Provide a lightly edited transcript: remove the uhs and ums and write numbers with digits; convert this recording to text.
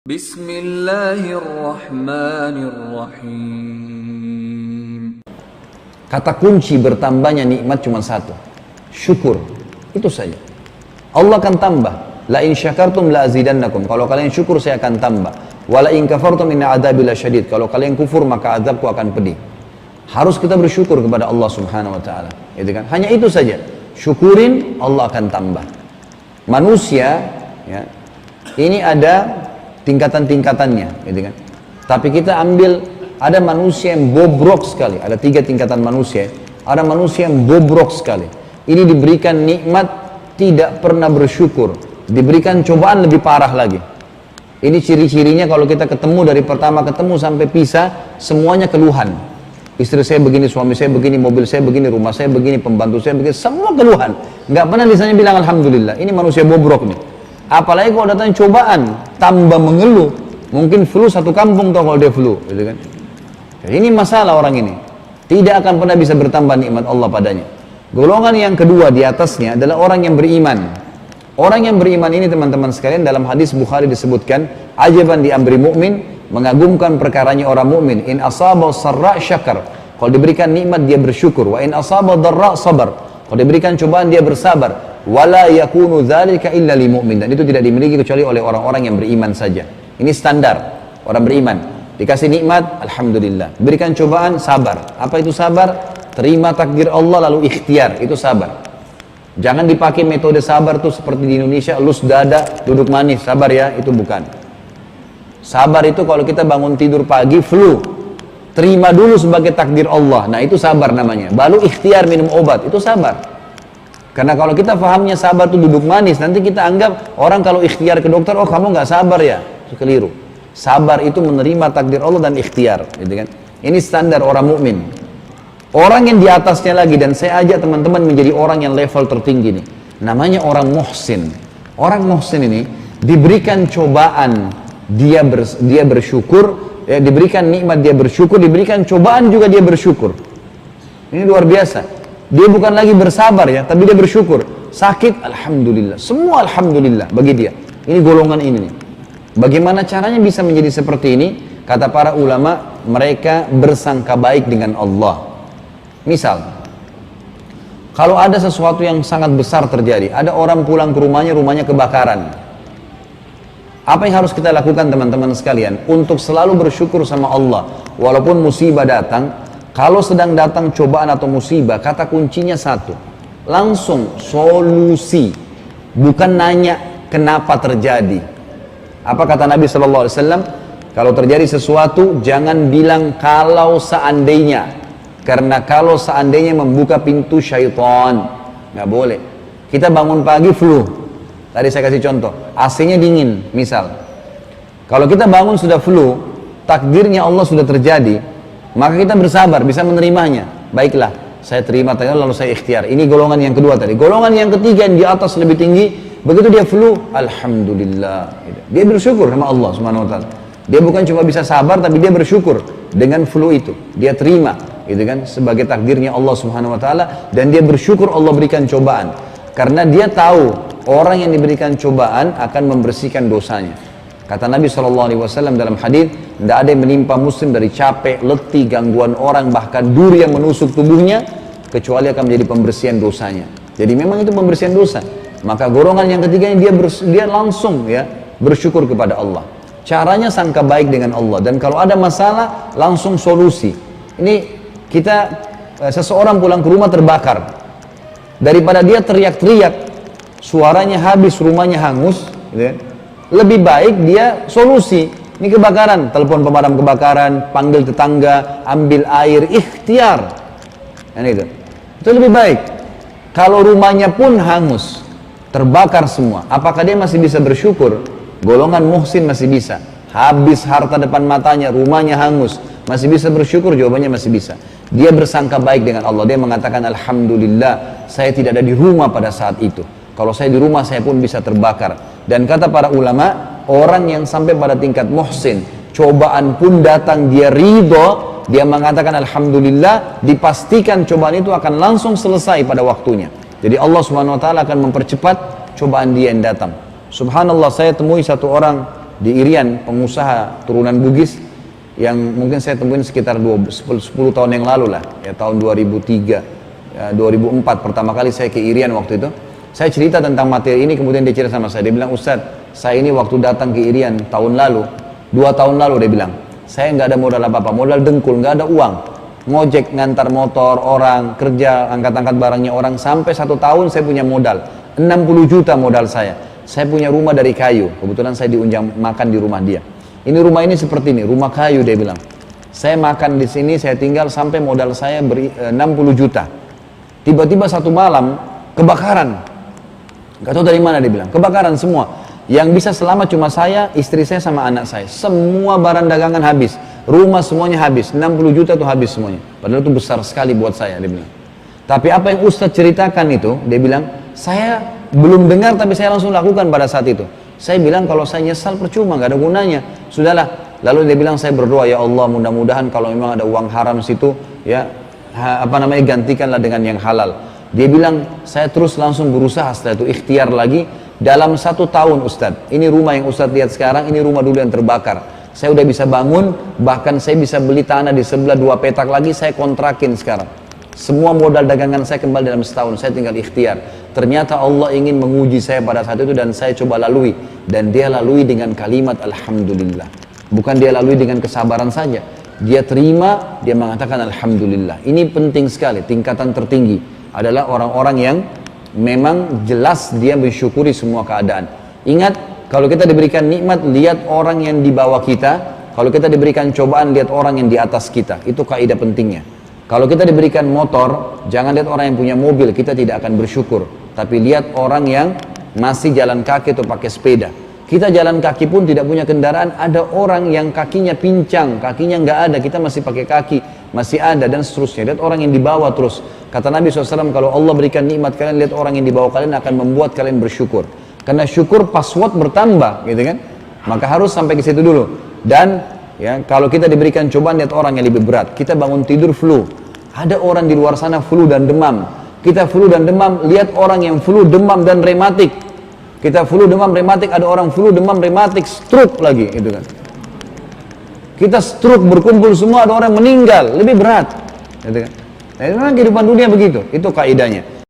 Bismillahirrahmanirrahim. Kata kunci bertambahnya nikmat cuma satu, syukur. Itu saja. Allah akan tambah. La in syakartum la azidannakum. Kalau kalian syukur saya akan tambah. Wa la in kafartum inna adzabi lasyadid. Kalau kalian kufur maka azabku akan pedih. Harus kita bersyukur kepada Allah Subhanahu wa taala. Itu kan? Hanya itu saja. Syukurin, Allah akan tambah. Manusia ya, ini ada tingkatan-tingkatannya, gitu kan? Tapi kita ambil, ada manusia yang bobrok sekali, ada 3 tingkatan manusia. Ada manusia yang bobrok sekali. Ini diberikan nikmat, tidak pernah bersyukur. Diberikan cobaan lebih parah lagi. Ini ciri-cirinya kalau kita ketemu, dari pertama ketemu sampai pisah, semuanya keluhan. Istri saya begini, suami saya begini, mobil saya begini, rumah saya begini, pembantu saya begini, semua keluhan. Nggak pernah lisannya bilang Alhamdulillah. Ini manusia bobrok nih. Apalagi kalau datang cobaan, tambah mengeluh. Mungkin flu satu kampung tau kalau dia flu, gitu kan? Jadi ini masalah orang ini. Tidak akan pernah bisa bertambah nikmat Allah padanya. Golongan yang kedua di atasnya adalah orang yang beriman. Orang yang beriman ini teman-teman sekalian, dalam hadis Bukhari disebutkan, ajaban di amri mu'min, mengagumkan perkaranya orang mukmin. In asaba sarra syakar. Kalau diberikan nikmat dia bersyukur. Wa in asaba darra sabar. Kalau diberikan cobaan dia bersabar. Wala yakunu dzalika illa lil mu'min. Dan itu tidak dimiliki kecuali oleh orang-orang yang beriman saja. Ini standar orang beriman. Dikasih nikmat, alhamdulillah. Berikan cobaan, sabar. Apa itu sabar? Terima takdir Allah lalu ikhtiar. Itu sabar. Jangan dipakai metode sabar tuh seperti di Indonesia, elus dada, duduk manis, sabar ya, itu bukan. Sabar itu kalau kita bangun tidur pagi, flu. Terima dulu sebagai takdir Allah. Nah itu sabar namanya. Baru ikhtiar minum obat, itu sabar. Karena kalau kita pahamnya sabar itu duduk manis, nanti kita anggap orang kalau ikhtiar ke dokter, oh kamu nggak sabar ya, itu keliru. Sabar itu menerima takdir Allah dan ikhtiar, gitu kan? Ini standar orang mukmin. Orang yang di atasnya lagi, dan saya ajak teman-teman menjadi orang yang level tertinggi nih. Namanya orang muhsin. Orang muhsin ini diberikan cobaan, dia bersyukur, ya, diberikan nikmat dia bersyukur, diberikan cobaan juga dia bersyukur. Ini luar biasa. Dia bukan lagi bersabar ya, tapi dia bersyukur. Sakit, alhamdulillah. Semua alhamdulillah bagi dia. Ini golongan ini nih. Bagaimana caranya bisa menjadi seperti ini? Kata para ulama, mereka bersangka baik dengan Allah. Misal, kalau ada sesuatu yang sangat besar terjadi, ada orang pulang ke rumahnya, rumahnya kebakaran. Apa yang harus kita lakukan teman-teman sekalian? Untuk selalu bersyukur sama Allah. Walaupun musibah datang, kalau sedang datang cobaan atau musibah, kata kuncinya satu. Langsung solusi. Bukan nanya kenapa terjadi. Apa kata Nabi SAW? Kalau terjadi sesuatu, jangan bilang kalau seandainya. Karena kalau seandainya membuka pintu syaitan. Nggak boleh. Kita bangun pagi flu. Tadi saya kasih contoh. AC-nya dingin, misal. Kalau kita bangun sudah flu, takdirnya Allah sudah terjadi, maka kita bersabar, bisa menerimanya. Baiklah, saya terima takdir lalu saya ikhtiar. Ini golongan yang kedua tadi. Golongan yang ketiga yang di atas lebih tinggi, begitu dia flu, alhamdulillah. Dia bersyukur sama Allah Subhanahu wa taala. Dia bukan cuma bisa sabar, tapi dia bersyukur dengan flu itu. Dia terima, gitu kan, sebagai takdirnya Allah Subhanahu wa taala, dan dia bersyukur Allah berikan cobaan. Karena dia tahu orang yang diberikan cobaan akan membersihkan dosanya. Kata Nabi SAW dalam hadis, tidak ada yang menimpa muslim dari capek, letih, gangguan orang, bahkan duri yang menusuk tubuhnya, kecuali akan menjadi pembersihan dosanya. Jadi memang itu pembersihan dosa. Maka golongan yang ketiganya dia langsung ya bersyukur kepada Allah. Caranya sangka baik dengan Allah, dan kalau ada masalah langsung solusi. Ini seseorang pulang ke rumah terbakar, daripada dia teriak-teriak, suaranya habis, rumahnya hangus, gitu ya. Lebih baik dia solusi. Ini kebakaran, telepon pemadam kebakaran, panggil tetangga, ambil air, ikhtiar. Itu lebih baik. Kalau rumahnya pun hangus, terbakar semua, apakah dia masih bisa bersyukur? Golongan muhsin masih bisa. Habis harta depan matanya, rumahnya hangus, masih bisa bersyukur? Jawabannya masih bisa. Dia bersangka baik dengan Allah. Dia mengatakan alhamdulillah, saya tidak ada di rumah pada saat itu. Kalau saya di rumah, saya pun bisa terbakar. Dan kata para ulama, orang yang sampai pada tingkat muhsin, cobaan pun datang, dia ridho, dia mengatakan alhamdulillah, dipastikan cobaan itu akan langsung selesai pada waktunya. Jadi Allah Subhanahu wa taala akan mempercepat cobaan dia yang datang. Subhanallah, saya temui satu orang di Irian, pengusaha turunan Bugis yang mungkin saya temuin sekitar 10 tahun yang lalu lah, ya tahun 2003, ya, 2004 pertama kali saya ke Irian waktu itu. Saya cerita tentang materi ini, kemudian dia cerita sama saya, dia bilang, Ustadz, saya ini waktu datang ke Irian tahun lalu, 2 tahun lalu dia bilang, saya nggak ada modal apa-apa, modal dengkul, nggak ada uang, ngojek, ngantar motor orang, kerja, angkat-angkat barangnya orang, sampai 1 tahun saya punya modal, 60 juta modal saya punya rumah dari kayu, kebetulan saya diunjang makan di rumah dia. Ini rumah ini seperti ini, rumah kayu dia bilang. Saya makan di sini, saya tinggal sampai modal saya 60 juta. Tiba-tiba satu malam kebakaran. Gak tahu dari mana dia bilang, kebakaran semua. Yang bisa selamat cuma saya, istri saya sama anak saya. Semua barang dagangan habis, rumah semuanya habis, 60 juta tuh habis semuanya. Padahal itu besar sekali buat saya, dia bilang. Tapi apa yang Ustadz ceritakan itu, dia bilang, saya belum dengar tapi saya langsung lakukan pada saat itu. Saya bilang kalau saya nyesal percuma, nggak ada gunanya. Sudahlah. Lalu dia bilang saya berdoa, ya Allah mudah-mudahan kalau memang ada uang haram situ, ya gantikanlah dengan yang halal. Dia bilang saya terus langsung berusaha setelah itu ikhtiar lagi. Dalam 1 tahun Ustadz, ini rumah yang Ustadz lihat sekarang, ini rumah dulu yang terbakar. Saya udah bisa bangun, bahkan saya bisa beli tanah di sebelah 2 petak lagi, saya kontrakin sekarang. Semua modal dagangan saya kembali dalam setahun, saya tinggal ikhtiar. Ternyata Allah ingin menguji saya pada saat itu dan saya coba lalui. Dan dia lalui dengan kalimat Alhamdulillah. Bukan dia lalui dengan kesabaran saja. Dia terima, dia mengatakan Alhamdulillah. Ini penting sekali, tingkatan tertinggi adalah orang-orang yang memang jelas dia mensyukuri semua keadaan. Ingat, kalau kita diberikan nikmat, lihat orang yang di bawah kita. Kalau kita diberikan cobaan, lihat orang yang di atas kita. Itu kaidah pentingnya. Kalau kita diberikan motor, jangan lihat orang yang punya mobil, kita tidak akan bersyukur. Tapi lihat orang yang masih jalan kaki atau pakai sepeda. Kita jalan kaki pun tidak punya kendaraan, ada orang yang kakinya pincang, kakinya nggak ada, kita masih pakai kaki, masih ada dan seterusnya. Lihat orang yang dibawa terus. Kata Nabi SAW, kalau Allah berikan nikmat kalian, lihat orang yang dibawa kalian akan membuat kalian bersyukur. Karena syukur password bertambah, gitu kan? Maka harus sampai ke situ dulu. Dan ya, kalau kita diberikan cobaan, lihat orang yang lebih berat. Kita bangun tidur flu. Ada orang di luar sana flu dan demam. Kita flu dan demam, lihat orang yang flu, demam dan rematik. Kita flu, demam, rematik, ada orang flu, demam, rematik, stroke lagi, gitu kan. Kita stroke berkumpul semua, ada orang meninggal, lebih berat, gitu kan. Nah, memang kehidupan dunia begitu, itu kaidahnya.